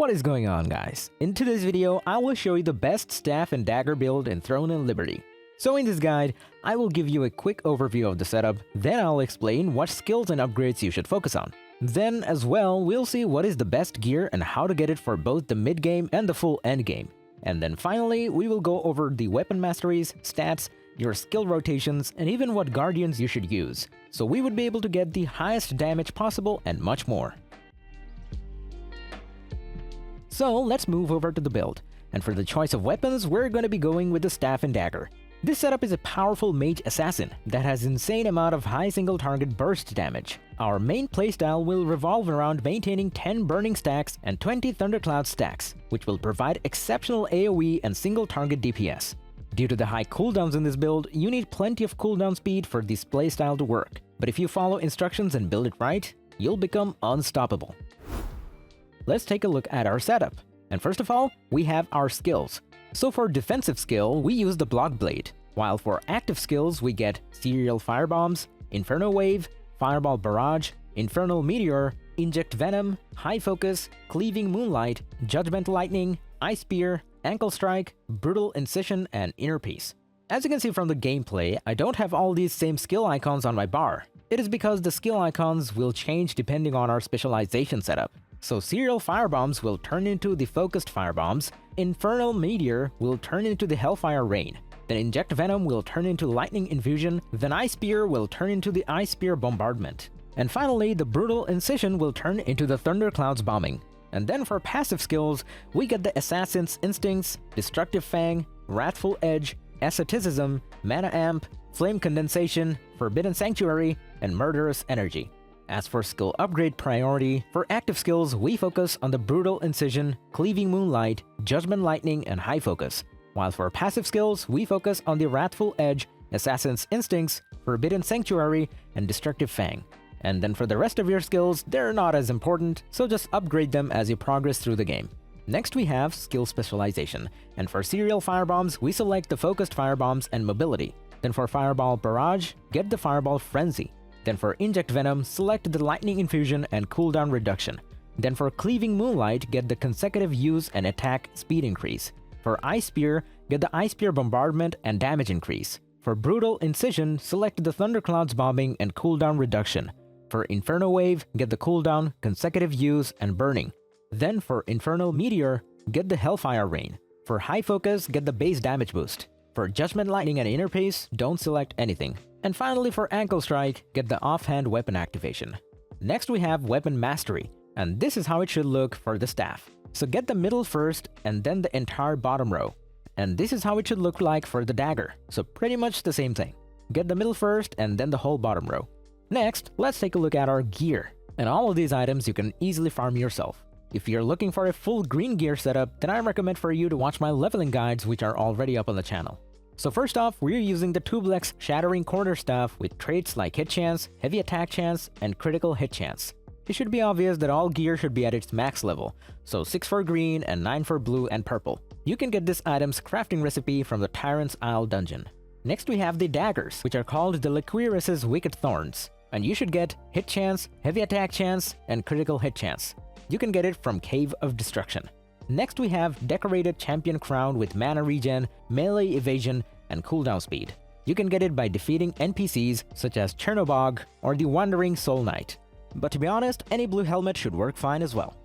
What is going on, guys? In today's video, I will show you the best staff and dagger build in Throne and Liberty. So in this guide, I will give you a quick overview of the setup, then I'll explain what skills and upgrades you should focus on. Then as well, we'll see what is the best gear and how to get it for both the mid-game and the full endgame. And then finally, we will go over the weapon masteries, stats, your skill rotations, and even what guardians you should use, so we would be able to get the highest damage possible and much more. So let's move over to the build, and for the choice of weapons, we're going to be going with the staff and dagger. This setup is a powerful mage assassin that has insane amount of high single target burst damage. Our main playstyle will revolve around maintaining 10 burning stacks and 20 thundercloud stacks, which will provide exceptional AoE and single target DPS. Due to the high cooldowns in this build, you need plenty of cooldown speed for this playstyle to work, but if you follow instructions and build it right, you'll become unstoppable. Let's take a look at our setup. And first of all, we have our skills. So for defensive skill, we use the Block Blade, while for active skills we get Serial Firebombs, Inferno Wave, Fireball Barrage, Infernal Meteor, Inject Venom, High Focus, Cleaving Moonlight, Judgment Lightning, Ice Spear, Ankle Strike, Brutal Incision, and Inner Peace. As you can see from the gameplay, I don't have all these same skill icons on my bar. It is because the skill icons will change depending on our specialization setup. So Serial Firebombs will turn into the Focused Firebombs, Infernal Meteor will turn into the Hellfire Rain, then Inject Venom will turn into Lightning Infusion, then Ice Spear will turn into the Ice Spear Bombardment. And finally, the Brutal Incision will turn into the Thunderclouds Bombing. And then for passive skills, we get the Assassin's Instincts, Destructive Fang, Wrathful Edge, Asceticism, Mana Amp, Flame Condensation, Forbidden Sanctuary, and Murderous Energy. As for skill upgrade priority, for active skills we focus on the Brutal Incision, Cleaving Moonlight, Judgment Lightning, and High Focus, while for passive skills we focus on the Wrathful Edge, Assassin's Instincts, Forbidden Sanctuary, and Destructive Fang. And then for the rest of your skills, they're not as important, so just upgrade them as you progress through the game. Next we have skill specialization, and for Serial Firebombs we select the Focused Firebombs and Mobility. Then for Fireball Barrage, get the Fireball Frenzy. Then for Inject Venom, select the Lightning Infusion and Cooldown Reduction. Then for Cleaving Moonlight, get the Consecutive Use and Attack Speed Increase. For Ice Spear, get the Ice Spear Bombardment and Damage Increase. For Brutal Incision, select the Thunderclouds Bombing and Cooldown Reduction. For Inferno Wave, get the Cooldown, Consecutive Use, and Burning. Then for Infernal Meteor, get the Hellfire Rain. For High Focus, get the Base Damage Boost. For Judgment Lightning and Inner Peace, don't select anything. And finally for Ankle Strike, get the Offhand Weapon Activation. Next we have Weapon Mastery, and this is how it should look for the staff. So get the middle first and then the entire bottom row. And this is how it should look like for the dagger, so pretty much the same thing. Get the middle first and then the whole bottom row. Next, let's take a look at our gear. And all of these items you can easily farm yourself. If you're looking for a full green gear setup, then I recommend for you to watch my leveling guides which are already up on the channel. So first off, we're using the Tublex Shattering Quarterstaff with traits like Hit Chance, Heavy Attack Chance, and Critical Hit Chance. It should be obvious that all gear should be at its max level, so 6 for green and 9 for blue and purple. You can get this item's crafting recipe from the Tyrant's Isle dungeon. Next we have the daggers, which are called the Liquirus's Wicked Thorns, and you should get Hit Chance, Heavy Attack Chance, and Critical Hit Chance. You can get it from Cave of Destruction. Next we have Decorated Champion Crown with Mana Regen, Melee Evasion, and Cooldown Speed. You can get it by defeating NPCs such as Chernobog or the Wandering Soul Knight. But to be honest, any blue helmet should work fine as well.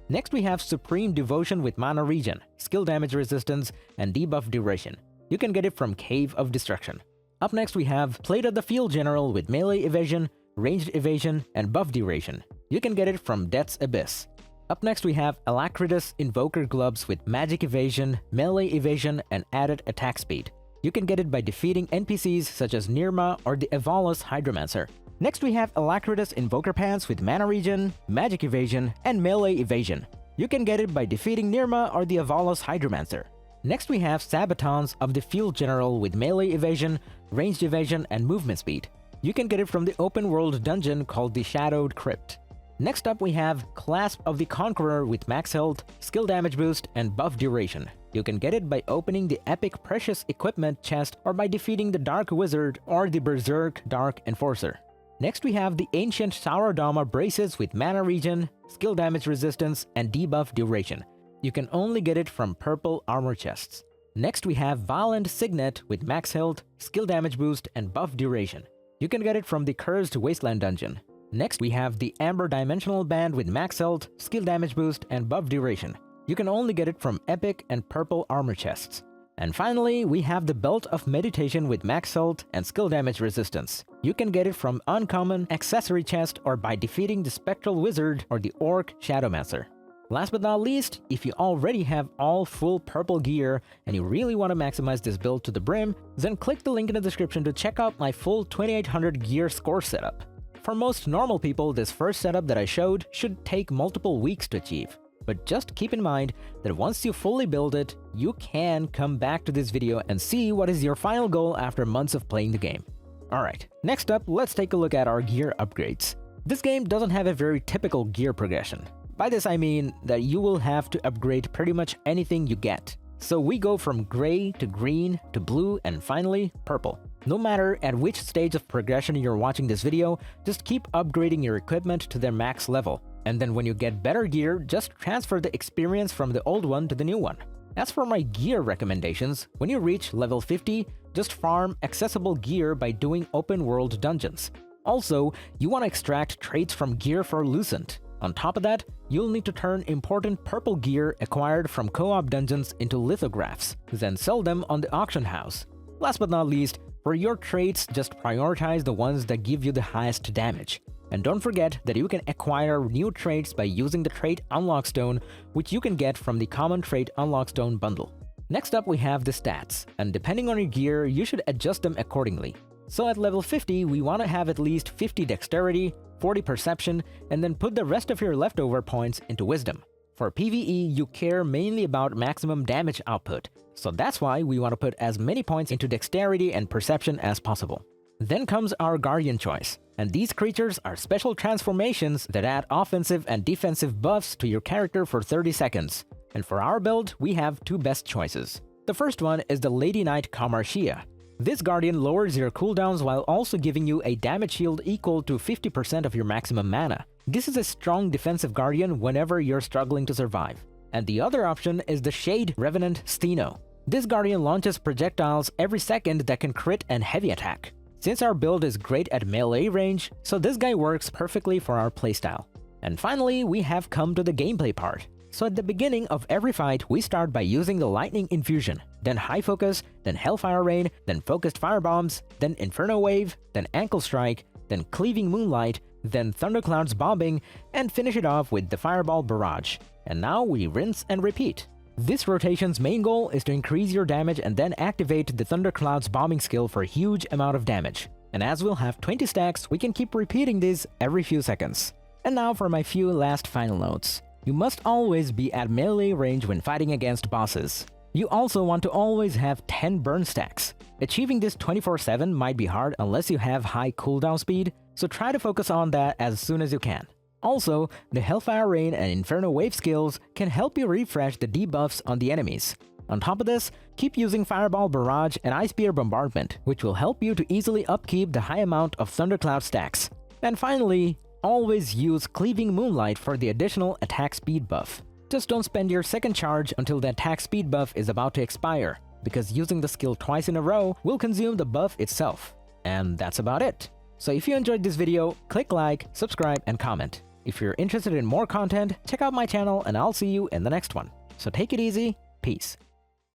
Next we have Supreme Devotion with Mana Regen, Skill Damage Resistance, and Debuff Duration. You can get it from Cave of Destruction. Up next we have Plate of the Field General with Melee Evasion, Ranged Evasion, and Buff Duration. You can get it from Death's Abyss. Up next we have Alacritus Invoker Gloves with Magic Evasion, Melee Evasion, and added attack speed. You can get it by defeating NPCs such as Nirma or the Evolus Hydromancer. Next we have Alacritus Invoker Pants with Mana Regen, Magic Evasion, and Melee Evasion. You can get it by defeating Nirma or the Evolus Hydromancer. Next we have Sabatons of the Field General with Melee Evasion, Ranged Evasion, and Movement Speed. You can get it from the open world dungeon called the Shadowed Crypt. Next up we have Clasp of the Conqueror with Max Health, Skill Damage Boost, and Buff Duration. You can get it by opening the Epic Precious Equipment chest or by defeating the Dark Wizard or the Berserk Dark Enforcer. Next we have the Ancient Saurodama Braces with Mana Regen, Skill Damage Resistance, and Debuff Duration. You can only get it from purple armor chests. Next we have Violent Signet with max health, skill damage boost, and buff duration. You can get it from the Cursed Wasteland dungeon. Next we have the Amber Dimensional Band with max health, skill damage boost, and buff duration. You can only get it from epic and purple armor chests. And finally, we have the Belt of Meditation with max health and skill damage resistance. You can get it from uncommon accessory chest or by defeating the Spectral Wizard or the Orc Shadowmancer. Last but not least, if you already have all full purple gear and you really want to maximize this build to the brim, then click the link in the description to check out my full 2800 gear score setup. For most normal people, this first setup that I showed should take multiple weeks to achieve. But just keep in mind that once you fully build it, you can come back to this video and see what is your final goal after months of playing the game. Alright, next up, let's take a look at our gear upgrades. This game doesn't have a very typical gear progression. By this I mean that you will have to upgrade pretty much anything you get. So we go from gray to green to blue and finally purple. No matter at which stage of progression you're watching this video, just keep upgrading your equipment to their max level. And then when you get better gear, just transfer the experience from the old one to the new one. As for my gear recommendations, when you reach level 50, just farm accessible gear by doing open world dungeons. Also, you want to extract traits from gear for Lucent. On top of that, you'll need to turn important purple gear acquired from co-op dungeons into lithographs, then sell them on the auction house. Last but not least, for your traits, just prioritize the ones that give you the highest damage. And don't forget that you can acquire new traits by using the Trait Unlock Stone, which you can get from the Common Trait Unlock Stone bundle. Next up we have the stats, and depending on your gear, you should adjust them accordingly. So at level 50, we want to have at least 50 Dexterity, 40 Perception, and then put the rest of your leftover points into Wisdom. For PvE, you care mainly about maximum damage output, so that's why we want to put as many points into Dexterity and Perception as possible. Then comes our Guardian choice, and these creatures are special transformations that add offensive and defensive buffs to your character for 30 seconds. And for our build, we have two best choices. The first one is the Lady Knight Kamarshia. This Guardian lowers your cooldowns while also giving you a damage shield equal to 50% of your maximum mana. This is a strong defensive Guardian whenever you're struggling to survive. And the other option is the Shade Revenant Steno. This Guardian launches projectiles every second that can crit and heavy attack. Since our build is great at melee range, so this guy works perfectly for our playstyle. And finally, we have come to the gameplay part. So at the beginning of every fight, we start by using the Lightning Infusion, then High Focus, then Hellfire Rain, then Focused Firebombs, then Inferno Wave, then Ankle Strike, then Cleaving Moonlight, then Thundercloud's Bombing, and finish it off with the Fireball Barrage. And now we rinse and repeat. This rotation's main goal is to increase your damage and then activate the Thundercloud's bombing skill for a huge amount of damage. And as we'll have 20 stacks, we can keep repeating this every few seconds. And now for my few last final notes. You must always be at melee range when fighting against bosses. You also want to always have 10 burn stacks. Achieving this 24/7 might be hard unless you have high cooldown speed, so try to focus on that as soon as you can. Also, the Hellfire Rain and Inferno Wave skills can help you refresh the debuffs on the enemies. On top of this, keep using Fireball Barrage and Ice Spear Bombardment, which will help you to easily upkeep the high amount of Thundercloud stacks. And finally, always use Cleaving Moonlight for the additional attack speed buff. Just don't spend your second charge until the attack speed buff is about to expire, because using the skill twice in a row will consume the buff itself. And that's about it. So if you enjoyed this video, click like, subscribe, and comment. If you're interested in more content, check out my channel and I'll see you in the next one. So take it easy, peace.